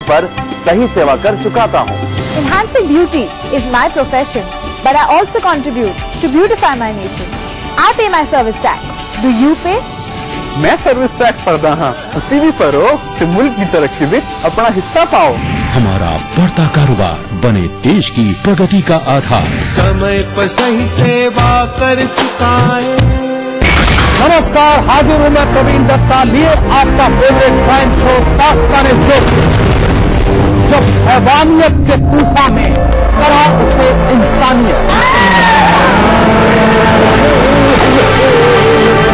पर सही सेवा कर चुकाता हूँ। Enhancing beauty is my profession, but I also contribute to beautify my nation. I pay my service tax. Do you pay? मैं service tax भरदा हाँ, उसी भी भरो कि मुल्क की तरक्की में अपना हिस्सा पाओ। हमारा बढ़ता कारोबार बने देश की प्रगति का आधार। समय पर सही सेवा कर चुका है। नमस्कार, हाजिर हूँ मैं प्रवीण दत्ता लिए आपका फेवरेट क्राइम शो दास्तान-ए-जुर्म, जो हैवानियत के तूफान में करा उठे इंसानियत।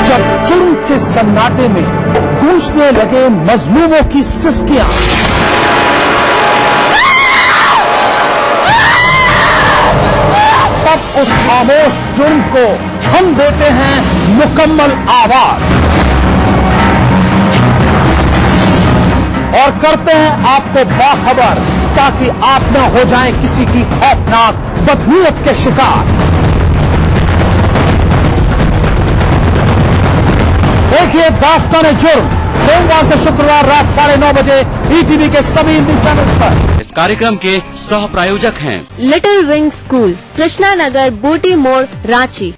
जब जुर्म के सन्नाटे में गूंजने लगे मजलूमों की सिसकियां, तब उस खामोश जुर्म को हम देते हैं मुकम्मल आवाज और करते हैं आपको बाखबर, ताकि आप न हो जाएं किसी की खौफनाक बदनीयत के शिकार। देखिए दास्तान-ए-जुर्म सोमवार से शुक्रवार रात 9:30 बजे ईटीवी के सभी हिंदी चैनल पर। इस कार्यक्रम के सह प्रायोजक हैं little wing school, Krishna Nagar, Booti Mor, Ranchi.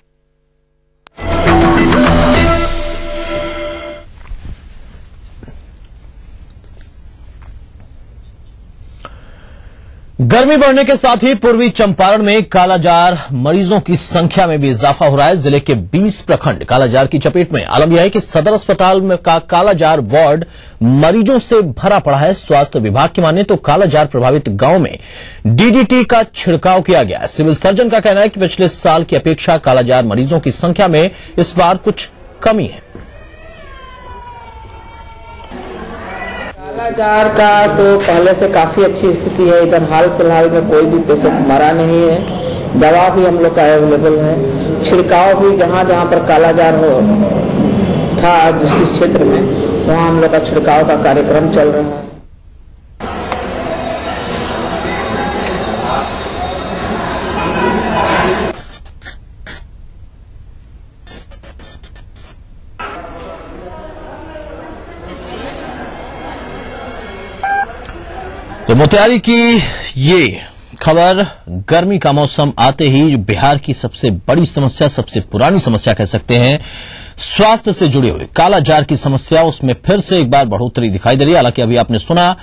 गर्मी बढ़ने के साथ ही पूर्वी चंपारण में कालाजार मरीजों की संख्या में भी इजाफा हो रहा है। जिले के 20 प्रखंड कालाजार की चपेट में। आलम यह है कि सदर अस्पताल में का कालाजार वार्ड मरीजों से भरा पड़ा है। स्वास्थ्य विभाग की माने तो कालाजार प्रभावित गांव में डीडीटी का छिड़काव किया गया है। सिविल सर्जन का कहना है कि पिछले साल की अपेक्षा कालाजार मरीजों की संख्या में इस बार कुछ कमी है। कालाजार का तो पहले से काफी अच्छी स्थिति है। इधर हाल फिलहाल में कोई भी पेशेंट मरा नहीं है। दवा भी हम लोग का अवेलेबल है। छिड़काव भी जहां जहां पर कालाजार हो था जिस क्षेत्र में, वहां हम लोग का छिड़काव का कार्यक्रम चल रहा है। तो मुत्यारी की ये खबर गर्मी का मौसम आते ही बिहार की सबसे बड़ी समस्या, सबसे पुरानी समस्या कह सकते हैं, स्वास्थ्य से जुड़ी हुई कालाजार की समस्या, उसमें फिर से एक बार बढ़ोतरी दिखाई दे रही है। हालांकि अभी आपने सुना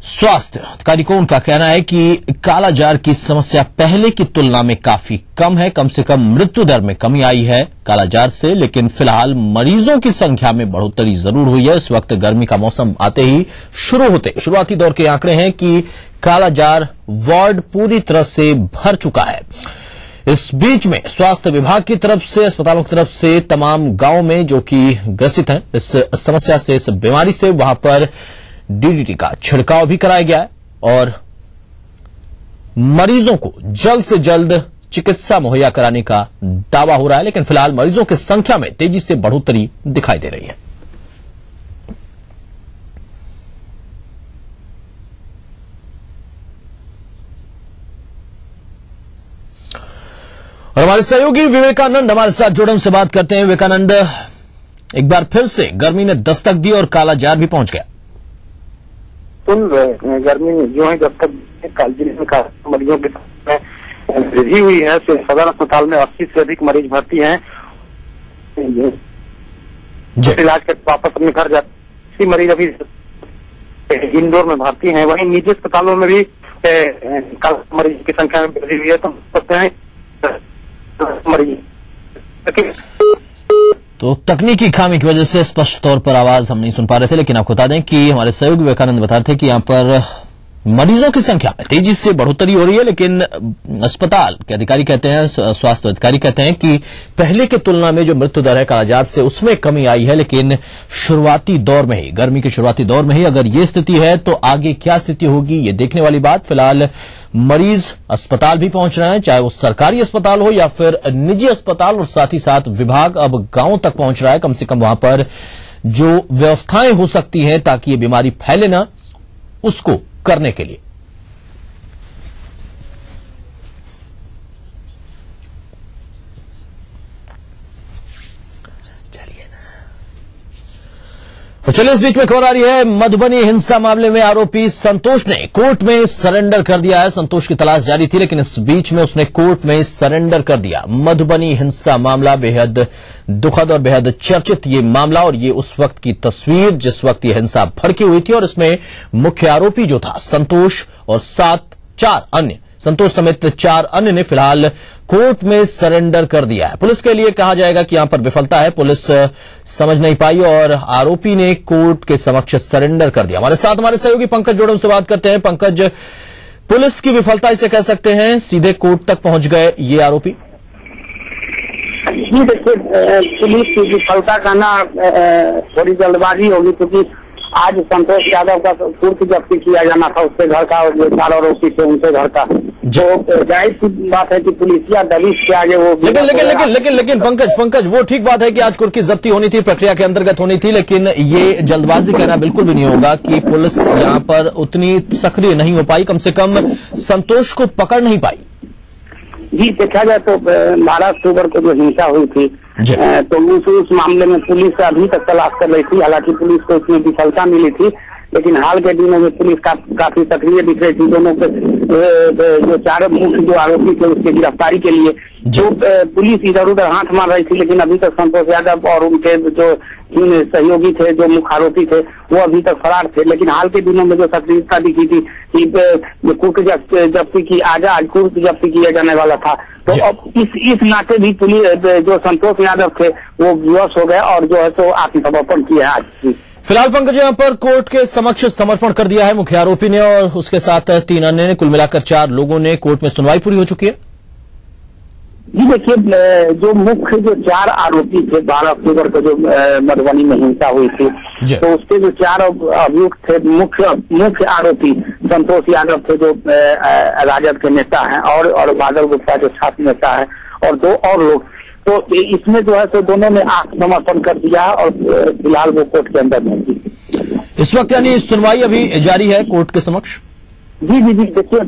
स्वास्थ्य अधिकारी को उनका कहना है कि कालाजार की समस्या पहले की तुलना में काफी कम है। कम से कम मृत्यु दर में कमी आई है कालाजार से, लेकिन फिलहाल मरीजों की संख्या में बढ़ोतरी जरूर हुई है। इस वक्त गर्मी का मौसम आते ही शुरुआती दौर के आंकड़े हैं कि कालाजार वार्ड पूरी तरह से भर चुका है। इस बीच में स्वास्थ्य विभाग की तरफ से, अस्पतालों की तरफ से तमाम गांव में जो कि ग्रसित हैं इस समस्या से, इस बीमारी से, वहां पर डीडीटी का छिड़काव भी कराया गया है और मरीजों को जल्द से जल्द चिकित्सा मुहैया कराने का दावा हो रहा है। लेकिन फिलहाल मरीजों की संख्या में तेजी से बढ़ोतरी दिखाई दे रही है। और हमारे सहयोगी विवेकानंद हमारे साथ जुड़े, उनसे बात करते हैं। विवेकानंद, एक बार फिर से गर्मी ने दस्तक दी और कालाजार भी पहुंच गया। गर्मी जो है जब तक जिले में मरीजों की वृद्धि हुई है, सदर अस्पताल में 80 से अधिक मरीज भर्ती हैं। इलाज कर वापस अपने घर जाते मरीज अभी इंदौर में भर्ती हैं। वहीं निजी अस्पतालों में भी मरीज की संख्या में वृद्धि हुई है। तो सकते हैं मरीज तो तकनीकी खामी की वजह से स्पष्ट तौर पर आवाज हम नहीं सुन पा रहे थे, लेकिन आपको बता दें कि हमारे सहयोगी विवेकानंद बता रहे थे कि यहां पर मरीजों की संख्या में तेजी से बढ़ोतरी हो रही है। लेकिन अस्पताल के अधिकारी कहते हैं, स्वास्थ्य अधिकारी कहते हैं कि पहले की तुलना में जो मृत्यु दर है कालाजार से, उसमें कमी आई है। लेकिन शुरुआती दौर में ही, गर्मी के शुरुआती दौर में ही अगर ये स्थिति है तो आगे क्या स्थिति होगी, ये देखने वाली बात। फिलहाल मरीज अस्पताल भी पहुंच रहे हैं, चाहे वो सरकारी अस्पताल हो या फिर निजी अस्पताल, और साथ ही साथ विभाग अब गांवों तक पहुंच रहा है, कम से कम वहां पर जो व्यवस्थाएं हो सकती हैं ताकि ये बीमारी फैले ना, उसको करने के लिए। तो चलिए इस बीच में खबर आ रही है, मधुबनी हिंसा मामले में आरोपी संतोष ने कोर्ट में सरेंडर कर दिया है। संतोष की तलाश जारी थी, लेकिन इस बीच में उसने कोर्ट में सरेंडर कर दिया। मधुबनी हिंसा मामला बेहद दुखद और बेहद चर्चित ये मामला, और ये उस वक्त की तस्वीर जिस वक्त ये हिंसा भड़की हुई थी, और इसमें मुख्य आरोपी जो था संतोष और संतोष समेत 4 अन्य ने फिलहाल कोर्ट में सरेंडर कर दिया है। पुलिस के लिए कहा जाएगा कि यहां पर विफलता है, पुलिस समझ नहीं पाई और आरोपी ने कोर्ट के समक्ष सरेंडर कर दिया। हमारे साथ हमारे सहयोगी पंकज जोड़म से बात करते हैं। पंकज, पुलिस की विफलता इसे कह सकते हैं, सीधे कोर्ट तक पहुंच गए ये आरोपी। जी देखिए, पुलिस की विफलता कहना थोड़ी जल्दबाजी होगी, क्योंकि आज संतोष यादव का पूर्व जब्ती किया जाना था, उसके घर का, और जो 4 आरोपी थे उनके घर का। तो जाहिर सी बात है कि पुलिसिया दबिश के आगे वो लेकिन पंकज वो ठीक बात है कि आज कुर्की जब्ती होनी थी, प्रक्रिया के अंतर्गत होनी थी, लेकिन ये जल्दबाजी कहना बिल्कुल भी नहीं होगा कि पुलिस यहां पर उतनी सक्रिय नहीं हो पाई, कम से कम संतोष को पकड़ नहीं पाई। जी देखा जाए तो 12 अक्टूबर को जो हिंसा हुई थी, तो उस मामले में पुलिस अभी तक तलाश कर रही थी। हालांकि पुलिस को इसमें विफलता मिली थी, लेकिन हाल के दिनों में पुलिस काफी सक्रिय दिख रही थी। दोनों के जो 4 मुख्य जो आरोपी थे उसकी गिरफ्तारी के लिए जो पुलिस इधर उधर हाथ मार रही थी, लेकिन अभी तक संतोष यादव और उनके जो 3 सहयोगी थे, जो मुख्य आरोपी थे, वो अभी तक फरार थे। लेकिन हाल के दिनों में जो सक्रियता दिखी थी कि कुर्क जब्ती की आज कुर्क जब्ती किया जाने वाला था, तो अब इस नाते भी पुलिस जो संतोष यादव थे वो विवश हो गए और जो है तो आत्मसमर्पण किया आज। फिलहाल पंकज यहां पर कोर्ट के समक्ष समर्पण कर दिया है मुख्य आरोपी ने, और उसके साथ 3 अन्य ने, कुल मिलाकर 4 लोगों ने। कोर्ट में सुनवाई पूरी हो चुकी है। जी देखिए, जो मुख्य जो 4 आरोपी थे, 12 अक्टूबर को जो मधुबनी में हिंसा हुई थी, तो उसके जो 4 अभियुक्त थे, मुख्य आरोपी संतोष यादव थे जो राजद के नेता हैं, और बादल गुप्ता जो छात्र नेता है, और 2 और लोग। तो इसमें जो है तो दोनों ने आत्मसमर्पण कर दिया, और फिलहाल वो कोर्ट के अंदर नहीं थी। इस वक्त यानी सुनवाई अभी जारी है कोर्ट के समक्ष। जी देखिए,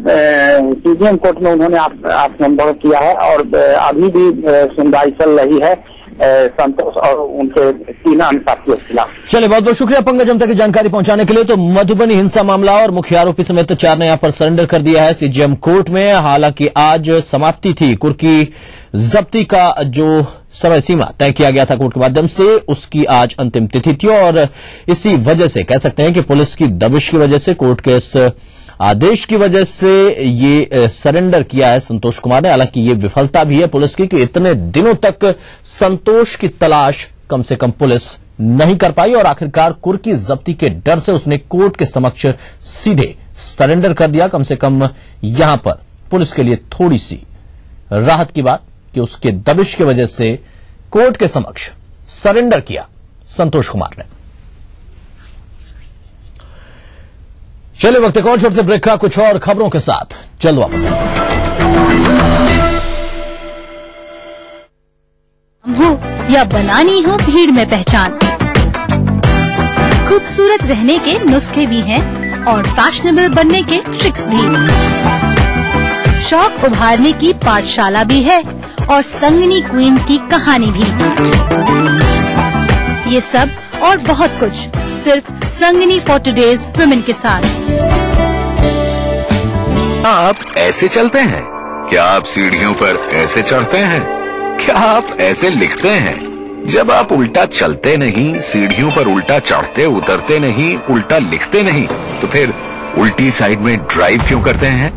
सीजीएम कोर्ट में उन्होंने आत्मसमर्पण किया है, और अभी भी सुनवाई चल रही है संतोष और उनके 3 अन्य साथियों के खिलाफ। चलिए, बहुत बहुत शुक्रिया पंकज हम तक की जानकारी पहुंचाने के लिए। तो मधुबनी हिंसा मामला और मुख्य आरोपी समेत 4 ने यहां पर सरेंडर कर दिया है सीजीएम कोर्ट में। हालांकि आज समाप्ति थी कुर्की जब्ती का, जो समय सीमा तय किया गया था कोर्ट के माध्यम से, उसकी आज अंतिम तिथि थी, और इसी वजह से कह सकते हैं कि पुलिस की दबिश की वजह से, कोर्ट के इस आदेश की वजह से ये सरेंडर किया है संतोष कुमार ने। हालांकि ये विफलता भी है पुलिस की कि इतने दिनों तक संतोष की तलाश कम से कम पुलिस नहीं कर पाई, और आखिरकार कुर्की जब्ती के डर से उसने कोर्ट के समक्ष सीधे सरेंडर कर दिया। कम से कम यहां पर पुलिस के लिए थोड़ी सी राहत की बात कि उसके दबिश की वजह से कोर्ट के समक्ष सरेंडर किया संतोष कुमार ने। चलिए, वक्त एक और छोटे से ब्रेक का, कुछ और खबरों के साथ जल्द वापस हो या बनानी हो भीड़ में पहचान, खूबसूरत रहने के नुस्खे भी हैं और फैशनेबल बनने के ट्रिक्स भी। शौक उभारने की पाठशाला भी है और संगनी क्वीन की कहानी भी। ये सब और बहुत कुछ सिर्फ संगनी फॉर टुडेज वुमेन के साथ। आप ऐसे चलते हैं क्या? आप सीढ़ियों पर ऐसे चढ़ते हैं क्या? आप ऐसे लिखते हैं? जब आप उल्टा चलते नहीं, सीढ़ियों पर उल्टा चढ़ते उतरते नहीं, उल्टा लिखते नहीं, तो फिर उल्टी साइड में ड्राइव क्यों करते हैं?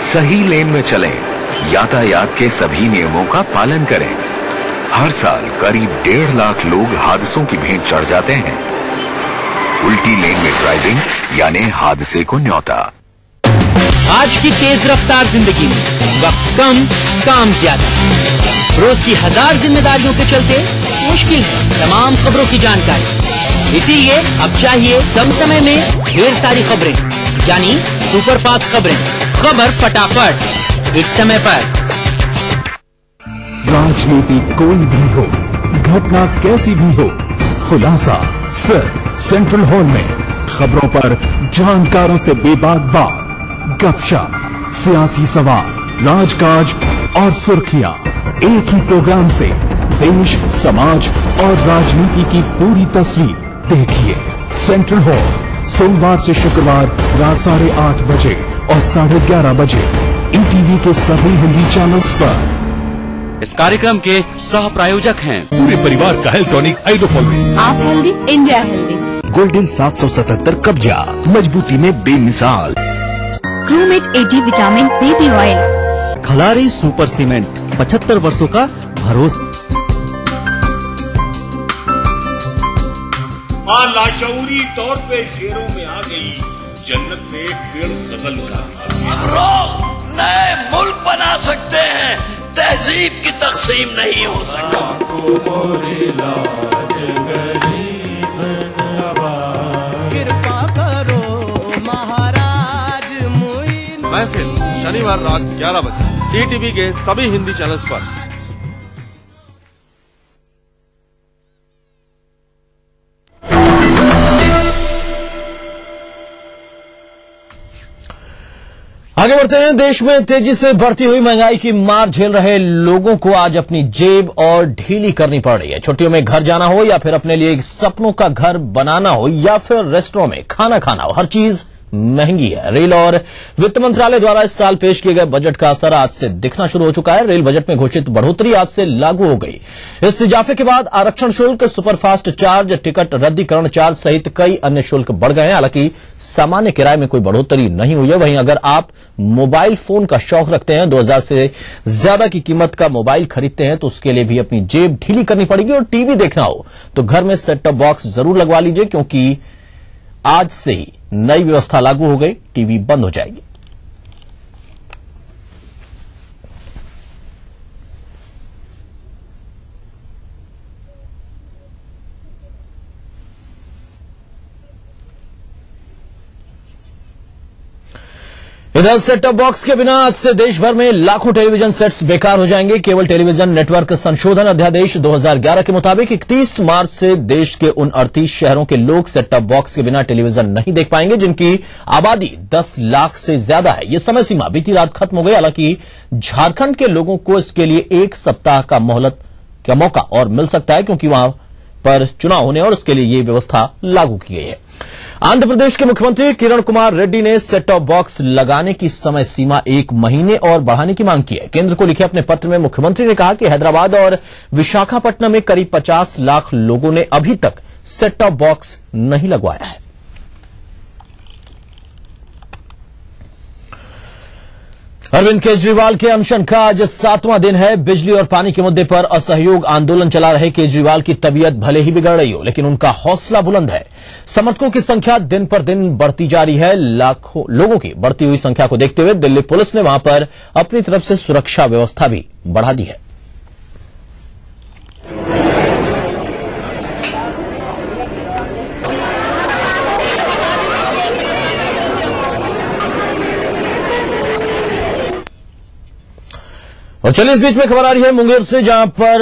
सही लेन में चलें, यातायात के सभी नियमों का पालन करें। हर साल करीब 1.5 लाख लोग हादसों की भेंट चढ़ जाते हैं। उल्टी लेन में ड्राइविंग यानी हादसे को न्योता। आज की तेज रफ्तार जिंदगी में वक्त कम, काम ज्यादा। रोज की 1000 जिम्मेदारियों के चलते मुश्किल है तमाम खबरों की जानकारी। इसीलिए अब चाहिए कम समय में ढेर सारी खबरें, यानी सुपरफास्ट खबरें। खबर फटाफट, एक समय पर। राजनीति कोई भी हो, घटना कैसी भी हो, खुलासा सिर्फ सेंट्रल हॉल में। खबरों पर जानकारों से बेबाक बात, गपशप, सियासी सवाल, राजकाज और सुर्खियां एक ही प्रोग्राम से देश, समाज और राजनीति की पूरी तस्वीर देखिए। सेंट्रल हॉल सोमवार से शुक्रवार रात 8:30 बजे और 11:30 बजे ईटीवी के सभी हिंदी चैनल्स पर। इस कार्यक्रम के सह प्रायोजक हैं पूरे परिवार का हेल्थ टॉनिक आइडोफॉल। आप हेल्दी, इंडिया हेल्दी। गोल्डन 777 कब्जा, मजबूती में बेमिसाल। क्रूमेट एजी vitamin baby oil. Khalari super cement 75 वर्षों का भरोसा। मां लाशऊरी तौर पे शेरों में आ गई, जन्नत में एक पेड़ गजल का। हम लोग नए मुल्क बना सकते हैं, तहजीब की तकसीम नहीं हो कृपा करो महाराज मुइन। महफिल शनिवार रात 11 बजे ईटीवी के सभी हिंदी चैनल्स पर। आगे बढ़ते हैं। देश में तेजी से बढ़ती हुई महंगाई की मार झेल रहे लोगों को आज अपनी जेब और ढीली करनी पड़ रही है। छुट्टियों में घर जाना हो या फिर अपने लिए सपनों का घर बनाना हो या फिर रेस्टोरेंट में खाना खाना हो, हर चीज महंगी है। रेल और वित्त मंत्रालय द्वारा इस साल पेश किए गए बजट का असर आज से दिखना शुरू हो चुका है। रेल बजट में घोषित बढ़ोतरी आज से लागू हो गई। इस इजाफे के बाद आरक्षण शुल्क, सुपरफास्ट चार्ज, टिकट रद्दीकरण चार्ज सहित कई अन्य शुल्क बढ़ गए हैं। हालांकि सामान्य किराए में कोई बढ़ोतरी नहीं हुई है। वहीं अगर आप मोबाइल फोन का शौक रखते हैं, 2000 से ज्यादा की कीमत का मोबाइल खरीदते हैं, तो उसके लिए भी अपनी जेब ढीली करनी पड़ेगी। और टीवी देखना हो तो घर में सेट टॉप बॉक्स जरूर लगवा लीजिए, क्योंकि आज से ही नई व्यवस्था लागू हो गई, टीवी बंद हो जाएगी। इधर सेट टॉप बॉक्स के बिना आज से देश भर में लाखों टेलीविजन सेट्स बेकार हो जाएंगे। केबल टेलीविजन नेटवर्क संशोधन अध्यादेश 2011 के मुताबिक 31 मार्च से देश के उन 38 शहरों के लोग सेट टॉप बॉक्स के बिना टेलीविजन नहीं देख पाएंगे, जिनकी आबादी 10 लाख से ज्यादा है। यह समय सीमा बीती रात खत्म हो गई। हालांकि झारखंड के लोगों को इसके लिए 1 सप्ताह का मोहलत का मौका और मिल सकता है, क्योंकि वहां पर चुनाव होने और इसके लिए यह व्यवस्था लागू की गई है। आंध्र प्रदेश के मुख्यमंत्री किरण कुमार रेड्डी ने सेट टॉप बॉक्स लगाने की समय सीमा 1 महीने और बढ़ाने की मांग की है। केंद्र को लिखे अपने पत्र में मुख्यमंत्री ने कहा कि हैदराबाद और विशाखापट्टनम में करीब 50 लाख लोगों ने अभी तक सेट टॉप बॉक्स नहीं लगवाया है। अरविंद केजरीवाल के अनशन का आज 7वां दिन है। बिजली और पानी के मुद्दे पर असहयोग आंदोलन चला रहे केजरीवाल की तबीयत भले ही बिगड़ रही हो, लेकिन उनका हौसला बुलंद है। समर्थकों की संख्या दिन पर दिन बढ़ती जा रही है। लाखों लोगों की बढ़ती हुई संख्या को देखते हुए दिल्ली पुलिस ने वहां पर अपनी तरफ से सुरक्षा व्यवस्था भी बढ़ा दी है। और चलिए इस बीच में खबर आ रही है मुंगेर से, जहां पर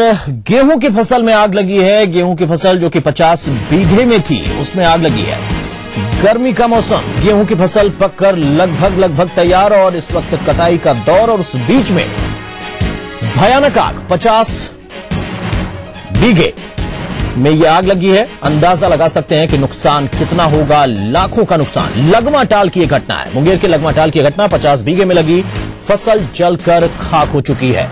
गेहूं की फसल में आग लगी है। गेहूं की फसल जो कि 50 बीघे में थी, उसमें आग लगी है। गर्मी का मौसम, गेहूं की फसल पककर लगभग तैयार और इस वक्त कटाई का दौर, और उस बीच में भयानक आग 50 बीघे में यह आग लगी है। अंदाजा लगा सकते हैं कि नुकसान कितना होगा, लाखों का नुकसान। लगमाटाल की यह घटना है, मुंगेर के लगमाटाल की घटना। 50 बीघे में लगी फसल जलकर खाक हो चुकी है।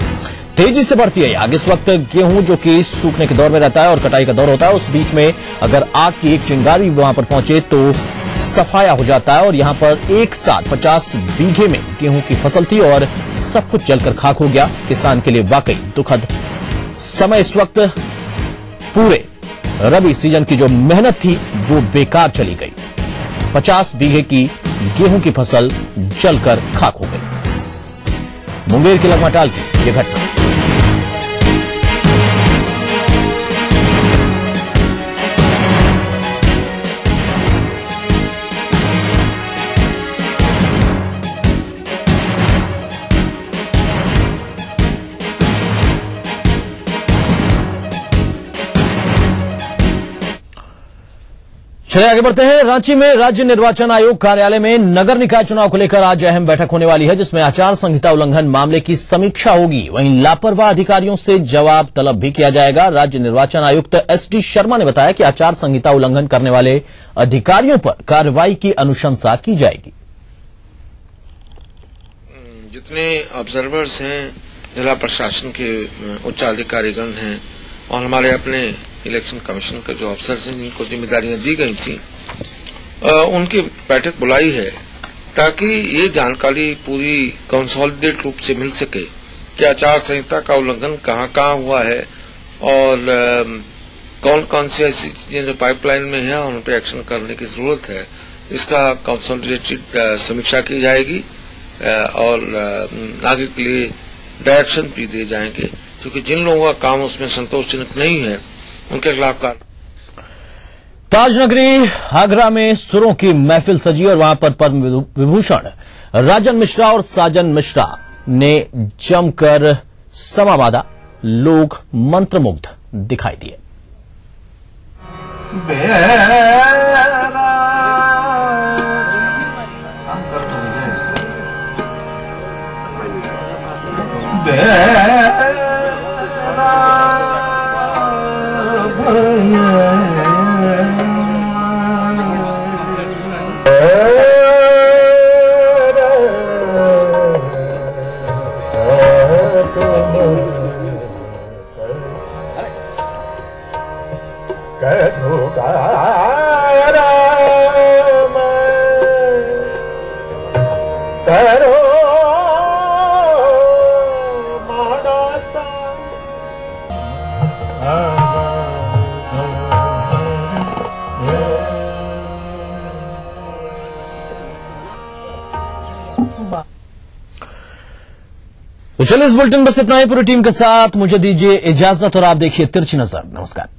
तेजी से बढ़ती है आग। इस वक्त गेहूं जो कि सूखने के दौर में रहता है और कटाई का दौर होता है, उस बीच में अगर आग की एक चिंगारी वहां पर पहुंचे तो सफाया हो जाता है। और यहां पर एक साथ 50 बीघे में गेहूं की फसल थी और सब कुछ जलकर खाक हो गया। किसान के लिए वाकई दुखद समय। इस वक्त पूरे रबी सीजन की जो मेहनत थी वो बेकार चली गई। 50 बीघे की गेहूं की फसल जलकर खाक हो गई। मुंगेर के लगमाटाल की यह घटना। चलिए आगे बढ़ते हैं। रांची में राज्य निर्वाचन आयोग कार्यालय में नगर निकाय चुनाव को लेकर आज अहम बैठक होने वाली है, जिसमें आचार संहिता उल्लंघन मामले की समीक्षा होगी। वहीं लापरवाह अधिकारियों से जवाब तलब भी किया जाएगा। राज्य निर्वाचन आयुक्त एसडी शर्मा ने बताया कि आचार संहिता उल्लंघन करने वाले अधिकारियों पर कार्रवाई की अनुशंसा की जाएगी। जितने ऑब्जर्वर्स हैं, जिला प्रशासन के उच्च अधिकारीगण हैं और हमारे अपने इलेक्शन कमीशन के जो अफसर हैं जिनको जिम्मेदारियां दी गई थी, उनकी बैठक बुलाई है ताकि ये जानकारी पूरी कंसोलिडेट रूप से मिल सके कि आचार संहिता का उल्लंघन कहाँ कहाँ हुआ है और कौन कौन सी ऐसी चीजें जो पाइपलाइन में है और उन पर एक्शन करने की जरूरत है। इसका कंसोलिडेटेड समीक्षा की जाएगी और आगे के लिए डायरेक्शन भी दिए जाएंगे, क्योंकि जिन लोगों का काम उसमें संतोषजनक नहीं है उनके खिलाफ ताजनगरी आगरा में सुरों की महफिल सजी और वहां पर पद्म विभूषण राजन मिश्रा और साजन मिश्रा ने जमकर समा बांधा। लोग मंत्रमुग्ध दिखाई दिए। तो चलिए इस बुलेटिन बस इतना ही। पूरी टीम के साथ मुझे दीजिए इजाजत और आप देखिए तिरछी नजर। नमस्कार।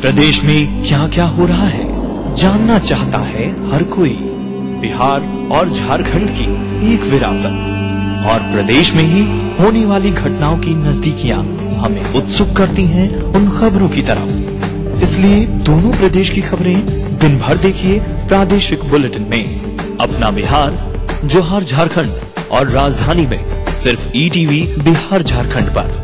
प्रदेश में क्या क्या हो रहा है जानना चाहता है हर कोई। बिहार और झारखंड की एक विरासत और प्रदेश में ही होने वाली घटनाओं की नजदीकियां हमें उत्सुक करती हैं उन खबरों की तरफ। इसलिए दोनों प्रदेश की खबरें दिन भर देखिए प्रादेशिक बुलेटिन में। अपना बिहार, जोहार झारखंड और राजधानी में सिर्फ ईटीवी बिहार झारखंड पर।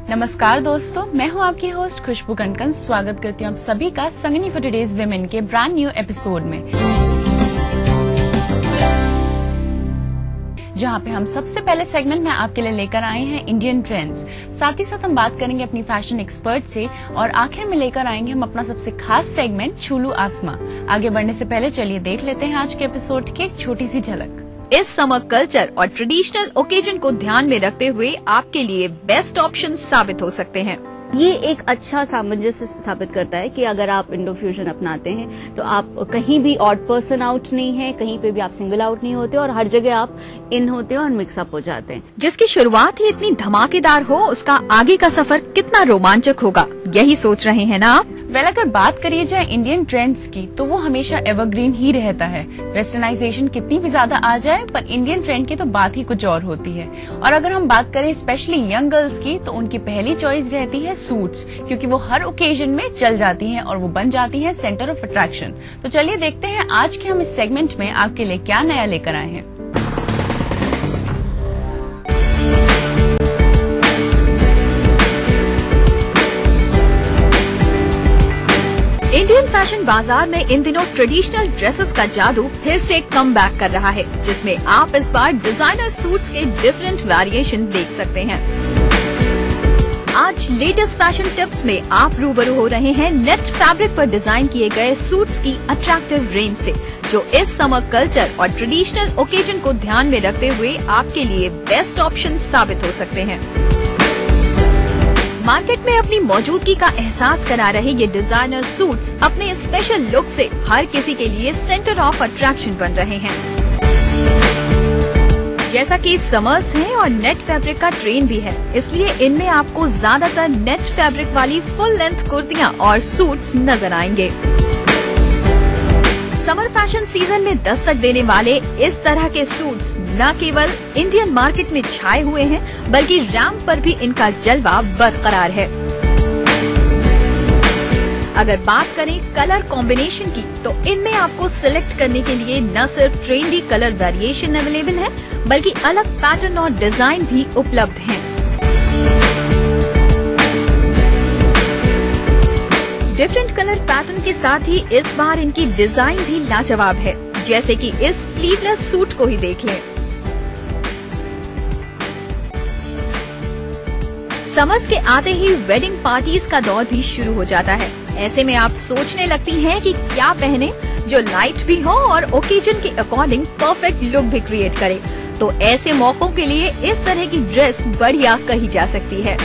नमस्कार दोस्तों, मैं हूं आपकी होस्ट खुशबू कनकन। स्वागत करती हूं आप सभी का संगनी फॉर टुडेज विमेन के ब्रांड न्यू एपिसोड में, जहां पे हम सबसे पहले सेगमेंट में आपके लिए लेकर आए हैं इंडियन ट्रेंड्स। साथ ही साथ हम बात करेंगे अपनी फैशन एक्सपर्ट से और आखिर में लेकर आएंगे हम अपना सबसे खास सेगमेंट छूलू आसमां। आगे बढ़ने से पहले चलिए देख लेते हैं आज के एपिसोड की एक छोटी सी झलक। इस समर कल्चर और ट्रेडिशनल ओकेजन को ध्यान में रखते हुए आपके लिए बेस्ट ऑप्शन साबित हो सकते हैं। ये एक अच्छा सामंजस्य स्थापित करता है कि अगर आप इंडो फ्यूजन अपनाते हैं तो आप कहीं भी ऑड पर्सन आउट नहीं है, कहीं पे भी आप सिंगल आउट नहीं होते और हर जगह आप इन होते हैं और मिक्सअप हो जाते हैं। जिसकी शुरुआत ही इतनी धमाकेदार हो, उसका आगे का सफर कितना रोमांचक होगा, यही सोच रहे हैं ना आप? वेल, अगर बात करिए जाए इंडियन ट्रेंड्स की तो वो हमेशा एवरग्रीन ही रहता है। वेस्टर्नाइजेशन कितनी भी ज्यादा आ जाए पर इंडियन ट्रेंड की तो बात ही कुछ और होती है। और अगर हम बात करें स्पेशली यंग गर्ल्स की तो उनकी पहली चॉइस रहती है सूट्स, क्योंकि वो हर ओकेजन में चल जाती हैं और वो बन जाती हैं सेंटर ऑफ अट्रैक्शन। तो चलिए देखते हैं आज के हम इस सेगमेंट में आपके लिए क्या नया लेकर आए हैं। इंडियन फैशन बाजार में इन दिनों ट्रेडिशनल ड्रेसेस का जादू फिर से कम बैक कर रहा है, जिसमें आप इस बार डिजाइनर सूट्स के डिफरेंट वेरिएशन देख सकते हैं। आज लेटेस्ट फैशन टिप्स में आप रूबरू हो रहे हैं नेट फैब्रिक पर डिजाइन किए गए सूट्स की अट्रैक्टिव रेंज से, जो इस समर कल्चर और ट्रेडिशनल ओकेजन को ध्यान में रखते हुए आपके लिए बेस्ट ऑप्शन साबित हो सकते हैं। मार्केट में अपनी मौजूदगी का एहसास करा रहे ये डिजाइनर सूट्स अपने स्पेशल लुक से हर किसी के लिए सेंटर ऑफ अट्रैक्शन बन रहे हैं। जैसा कि समर्स है और नेट फैब्रिक का ट्रेंड भी है, इसलिए इनमें आपको ज्यादातर नेट फैब्रिक वाली फुल लेंथ कुर्तियां और सूट्स नजर आएंगे। समर फैशन सीजन में दस्तक देने वाले इस तरह के सूट्स न केवल इंडियन मार्केट में छाए हुए हैं, बल्कि रैंप पर भी इनका जलवा बरकरार है। अगर बात करें कलर कॉम्बिनेशन की, तो इनमें आपको सिलेक्ट करने के लिए न सिर्फ ट्रेंडी कलर वेरिएशन अवेलेबल है, बल्कि अलग पैटर्न और डिजाइन भी उपलब्ध हैं। डिफरेंट कलर पैटर्न के साथ ही इस बार इनकी डिजाइन भी लाजवाब है, जैसे कि इस स्लीवलेस सूट को ही देख लें। समर्स के आते ही वेडिंग पार्टीज का दौर भी शुरू हो जाता है। ऐसे में आप सोचने लगती हैं कि क्या पहने जो लाइट भी हो और ओकेजन के अकॉर्डिंग परफेक्ट लुक भी क्रिएट करे। तो ऐसे मौकों के लिए इस तरह की ड्रेस बढ़िया कही जा सकती है।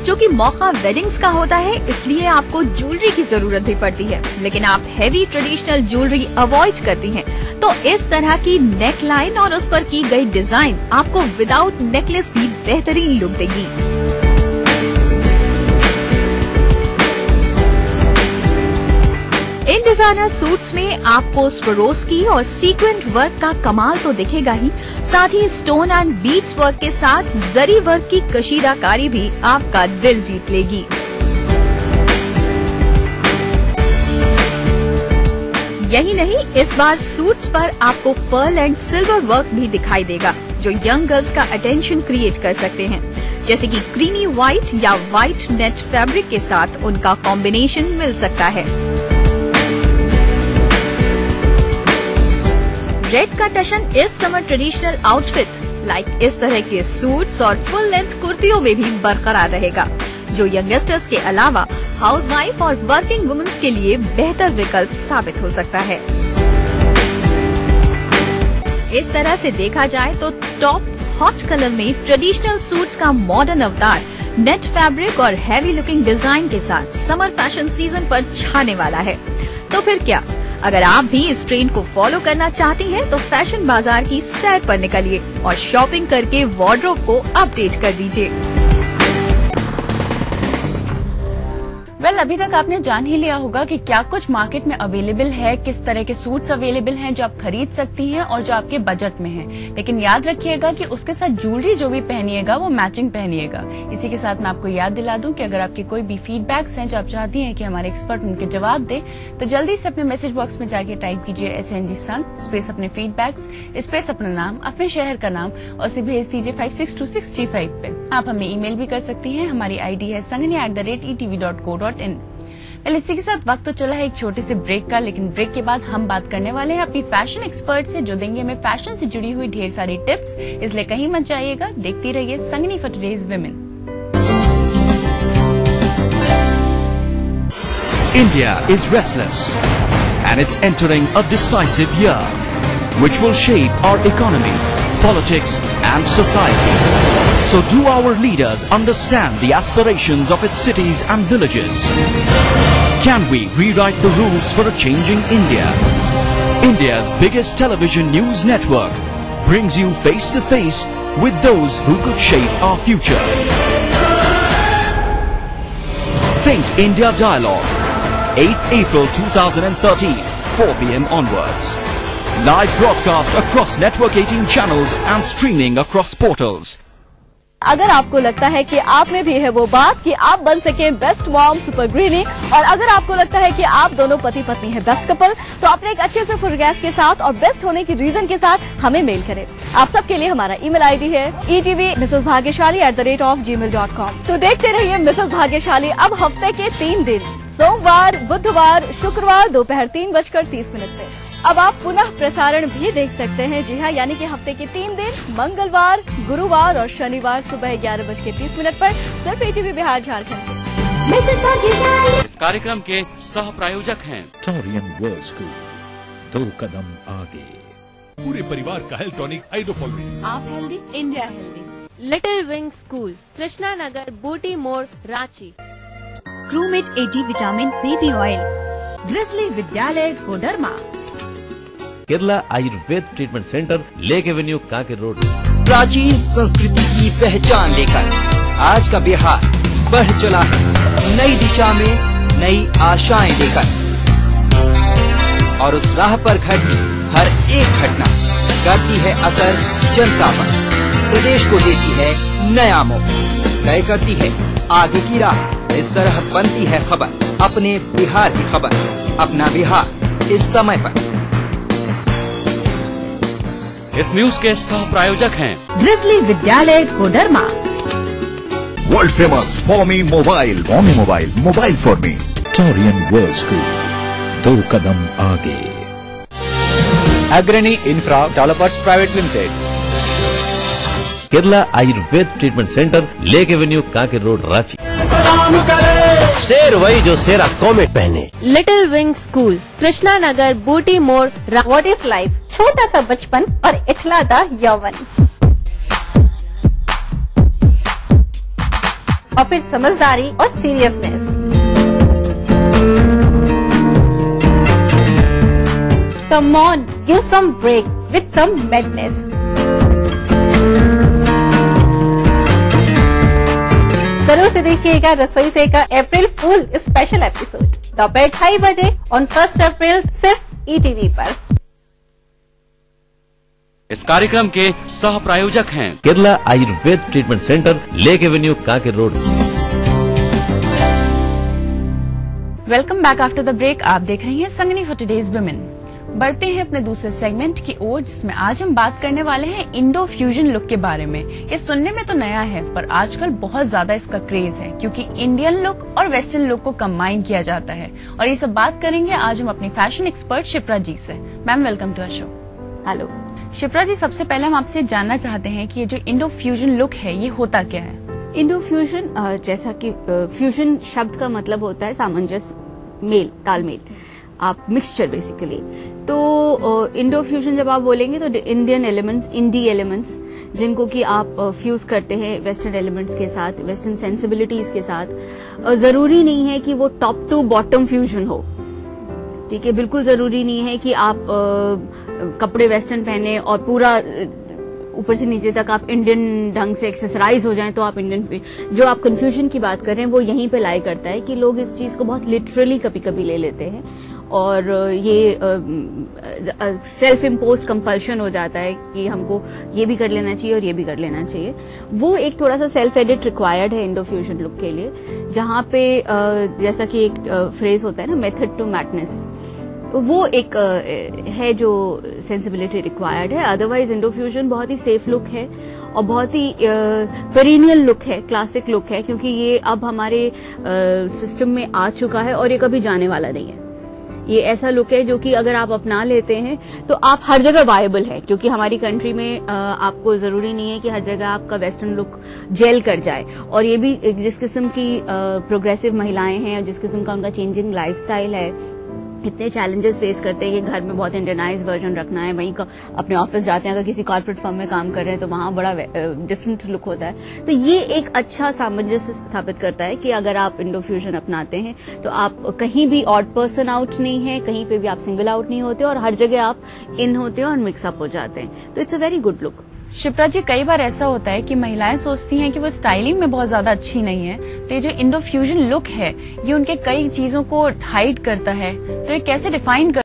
क्योंकि मौका वेडिंग्स का होता है, इसलिए आपको ज्वेलरी की जरूरत भी पड़ती है, लेकिन आप हैवी ट्रेडिशनल ज्वेलरी अवॉइड करती हैं, तो इस तरह की नेक लाइन और उस पर की गई डिजाइन आपको विदाउट नेकलेस भी बेहतरीन लुक देगी। इन डिजाइनर सूट्स में आपको स्वरोस्की और सीक्वेंट वर्क का कमाल तो दिखेगा ही, साथ ही स्टोन एंड बीड्स वर्क के साथ जरी वर्क की कशीदाकारी भी आपका दिल जीत लेगी। यही नहीं, इस बार सूट्स पर आपको पर्ल एंड सिल्वर वर्क भी दिखाई देगा, जो यंग गर्ल्स का अटेंशन क्रिएट कर सकते हैं, जैसे कि क्रीमी व्हाइट या व्हाइट नेट फैब्रिक के साथ उनका कॉम्बिनेशन मिल सकता है। रेड का टशन इस समर ट्रेडिशनल आउटफिट लाइक इस तरह के सूट्स और फुल लेंथ कुर्तियों में भी बरकरार रहेगा, जो यंगस्टर्स के अलावा हाउसवाइफ और वर्किंग वुमेन्स के लिए बेहतर विकल्प साबित हो सकता है। इस तरह से देखा जाए तो टॉप हॉट कलर में ट्रेडिशनल सूट्स का मॉडर्न अवतार नेट फैब्रिक और हैवी लुकिंग डिजाइन के साथ समर फैशन सीजन पर छाने वाला है। तो फिर क्या, अगर आप भी इस ट्रेंड को फॉलो करना चाहती हैं, तो फैशन बाजार की सैर पर निकलिए और शॉपिंग करके वार्डरोब को अपडेट कर दीजिए। वेल, अभी तक आपने जान ही लिया होगा कि क्या कुछ मार्केट में अवेलेबल है, किस तरह के सूट्स अवेलेबल हैं जो आप खरीद सकती हैं और जो आपके बजट में हैं। लेकिन याद रखिएगा कि उसके साथ ज्वेलरी जो भी पहनिएगा वो मैचिंग पहनिएगा। इसी के साथ मैं आपको याद दिला दूं कि अगर आपके कोई भी फीडबैक्स हैं जो आप चाहती हैं कि हमारे एक्सपर्ट उनके जवाब दे, तो जल्दी से अपने मैसेज बॉक्स में जाके टाइप कीजिए SNG संग स्पेस अपने फीडबैक्स स्पेस अपना नाम, अपने शहर का नाम और उसे भेज दीजिए 562635 पे। आप हमें ईमेल भी कर सकती हैं। हमारी ID है sangani@etv.co.in। इसी के साथ वक्त तो चला है एक छोटे से ब्रेक का, लेकिन ब्रेक के बाद हम बात करने वाले हैं अपनी फैशन एक्सपर्ट से, जो देंगे हमें फैशन से जुड़ी हुई ढेर सारी टिप्स। इसलिए कहीं मत जाइएगा, देखती रहिए Sangini for today's women. India is restless and it's entering a decisive year which will shape our economy, politics and society. So do our leaders understand the aspirations of its cities and villages? Can we rewrite the rules for a changing India? India's biggest television news network brings you face to face with those who could shape our future. Think India Dialogue, 8 April 2013, 4 p.m. onwards. Live broadcast across network 18 channels and streaming across portals. अगर आपको लगता है कि आप में भी है वो बात कि आप बन सके बेस्ट मॉम सुपर ग्रीनी, और अगर आपको लगता है कि आप दोनों पति पत्नी है बेस्ट कपल, तो अपने एक अच्छे से फोटोग्राफ के साथ और बेस्ट होने की रीजन के साथ हमें मेल करें। आप सबके लिए हमारा ईमेल आईडी है etv@gmail.com। तो देखते रहिए मिसेस भाग्यशाली अब हफ्ते के 3 दिन, सोमवार, बुधवार, शुक्रवार दोपहर 3:30 पे। अब आप पुनः प्रसारण भी देख सकते हैं, जी हाँ, यानी कि हफ्ते के 3 दिन, मंगलवार, गुरुवार और शनिवार सुबह 11:30 पर सिर्फ ETV बिहार झारखंड के। इस कार्यक्रम के सह प्रायोजक हैं टोरियन वर्ल्ड स्कूल, 2 कदम आगे। पूरे परिवार का हेल्थ टॉनिक आइडोफॉल। आप healthy, India healthy. Little wing school, Krishna Nagar, Booti Mor, Ranchi. क्रूमेट 80 विटामिन बेबी ऑयल, ग्रिजली विद्यालय Koderma. Kerala Ayurveda treatment centre, lake Avenue, Kanker road. प्राचीन संस्कृति की पहचान लेकर आज का बिहार बढ़ चला है नई दिशा में, नई आशाएं लेकर, और उस राह पर घटती हर एक घटना करती है असर जनता पर, प्रदेश को देती है नया मोड़, तय करती है आगे की राह। इस तरह बनती है खबर, अपने बिहार की खबर, अपना बिहार इस समय पर। इस न्यूज के सह प्रायोजक हैं ग्रिजली विद्यालय Koderma. World famous for me mobile, mobile for me. Torian world school, 2 कदम आगे। अग्रणी infra developers private limited. Kerala Ayurveda treatment centre, lake Avenue, Kanker road, Ranchi. शेर वही जो शेरा कॉमेट पहने। Little wing school, Krishna Nagar, Booti Mor. What is life? छोटा सा बचपन और इठलाता यौवन, और फिर समझदारी और seriousness. Come on, give some break with some madness. जरूर से देखिएगा रसोई से का अप्रैल फूल स्पेशल एपिसोड दोपहर 2:30 बजे ऑन 1 अप्रैल सिर्फ ETV पर। इस कार्यक्रम के सह प्रायोजक हैं Kerala Ayurveda treatment centre, lake Avenue, Kanker Road. Welcome back after the break. आप देख रही हैं संगनी फॉर टुडेज वुमेन। बढ़ते हैं अपने दूसरे सेगमेंट की ओर, जिसमें आज हम बात करने वाले हैं इंडो फ्यूजन लुक के बारे में। ये सुनने में तो नया है, पर आजकल बहुत ज्यादा इसका क्रेज है, क्योंकि इंडियन लुक और वेस्टर्न लुक को कंबाइन किया जाता है। और ये सब बात करेंगे आज हम अपनी फैशन एक्सपर्ट शिप्रा जी से। Ma'am, welcome to our show. Hello Shipra ji, सबसे पहले हम आपसे जानना चाहते हैं कि ये जो इंडो फ्यूजन लुक है ये होता क्या है? इंडो फ्यूजन, जैसा कि फ्यूजन शब्द का मतलब होता है सामंजस्य, मेल, तालमेल, आप मिक्सचर बेसिकली। तो इंडो फ्यूजन जब आप बोलेंगे तो इंडियन एलिमेंट्स, इंडी एलिमेंट्स, जिनको कि आप फ्यूज करते हैं वेस्टर्न एलिमेंट्स के साथ, वेस्टर्न सेंसिबिलिटीज के साथ। जरूरी नहीं है कि वो टॉप टू बॉटम फ्यूजन हो, ठीक है, बिल्कुल जरूरी नहीं है कि आप कपड़े वेस्टर्न पहने और पूरा ऊपर से नीचे तक आप इंडियन ढंग से एक्सेसराइज हो जाएं तो आप इंडियन। जो आप कंफ्यूजन की बात कर रहे हैं वो यहीं पे लाई करता है कि लोग इस चीज को बहुत लिटरली कभी कभी ले लेते हैं, और ये सेल्फ इम्पोज्ड कंपल्शन हो जाता है कि हमको ये भी कर लेना चाहिए और ये भी कर लेना चाहिए। वो एक थोड़ा सा सेल्फ एडिट रिक्वायर्ड है इंडो फ्यूजन लुक के लिए, जहां पे जैसा कि एक फ्रेज होता है ना, मेथड टू मैडनेस, वो एक है जो सेंसिबिलिटी रिक्वायर्ड है। अदरवाइज इंडो फ्यूजन बहुत ही सेफ लुक है और बहुत ही पेरिनियल लुक है, क्लासिक लुक है, क्योंकि ये अब हमारे सिस्टम में आ चुका है और ये कभी जाने वाला नहीं है। ये ऐसा लुक है जो कि अगर आप अपना लेते हैं तो आप हर जगह वायबल है, क्योंकि हमारी कंट्री में आपको जरूरी नहीं है कि हर जगह आपका वेस्टर्न लुक जेल कर जाए। और ये भी जिस किस्म की प्रोग्रेसिव महिलाएं हैं और जिस किस्म का उनका चेंजिंग लाइफस्टाइल है, इतने चैलेंजेस फेस करते हैं कि घर में बहुत इंडियनाइज वर्जन रखना है, वहीं अपने ऑफिस जाते हैं, अगर किसी कॉर्पोरेट फर्म में काम कर रहे हैं तो वहां बड़ा डिफरेंट लुक होता है। तो ये एक अच्छा सामंजस्य स्थापित करता है कि अगर आप इंडो फ्यूजन अपनाते हैं तो आप कहीं भी ऑड पर्सन आउट नहीं है, कहीं पे भी आप सिंगल आउट नहीं होते और हर जगह आप इन होते हैं और मिक्सअप हो जाते हैं। तो it's a very good look. Shipra ji, कई बार ऐसा होता है कि महिलाएं सोचती हैं कि वो स्टाइलिंग में बहुत ज्यादा अच्छी नहीं है, तो ये जो इंडो फ्यूजन लुक है ये उनके कई चीजों को हाइड करता है, तो ये कैसे डिफाइन